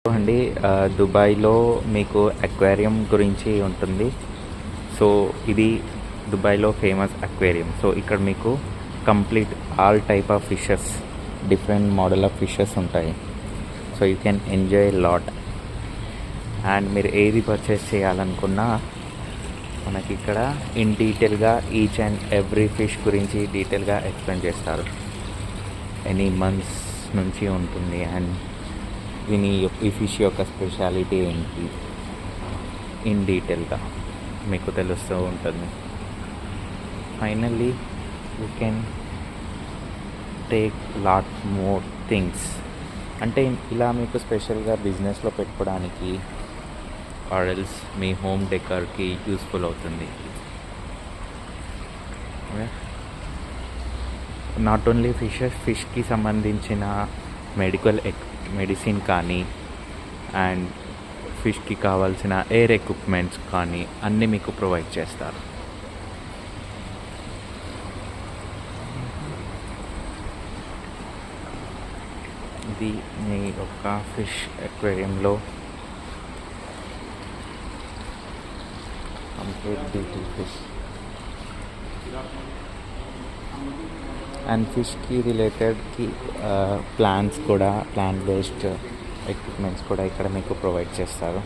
అండి దుబాయ్లో మీకు అక్వేరియం గురించి ఉంటుంది. సో ఇది దుబాయ్లో ఫేమస్ అక్వేరియం. సో ఇక్కడ మీకు complete all type of fishes, different model of fishes ఉంటాయి. So you can enjoy lot. And మీరు ఏది పర్చేస్ చేయాలనుకున్నా మనకి ఇక్కడ ఇన్ డీటెయిల్గా ఈచ్ అండ్ ఎవ్రీ ఫిష్ గురించి డీటెయిల్గా ఎక్స్ప్లెయిన్ చేస్తారు. ఎనీ మంత్స్ నుంచి ఉంటుంది అండ్ ఈ ఫిష్ యొక్క స్పెషాలిటీ ఏంటి ఇన్ డీటెయిల్గా మీకు తెలుస్తూ ఉంటుంది. Finally you can take lot more things. అంటే ఇలా మీకు స్పెషల్గా బిజినెస్లో పెట్టుకోవడానికి ఆర్ఎల్స్ మీ హోమ్ డెకర్కి యూస్ఫుల్ అవుతుంది. నాట్ ఓన్లీ ఫిష్కి సంబంధించిన మెడిసిన్ కానీ అండ్ ఫిష్కి కావాల్సిన ఎయిర్ ఎక్విప్మెంట్స్ కానీ అన్నీ మీకు ప్రొవైడ్ చేస్తారు. ఇది మీ యొక్క ఫిష్ అక్వేరియంలో కంప్లీట్ డీటెయిల్ ఫిష్ అండ్ ఫిష్కి రిలేటెడ్కి ప్లాంట్స్ కూడా, ప్లాంట్ బేస్డ్ ఎక్విప్మెంట్స్ కూడా ఇక్కడ మీకు ప్రొవైడ్ చేస్తారు.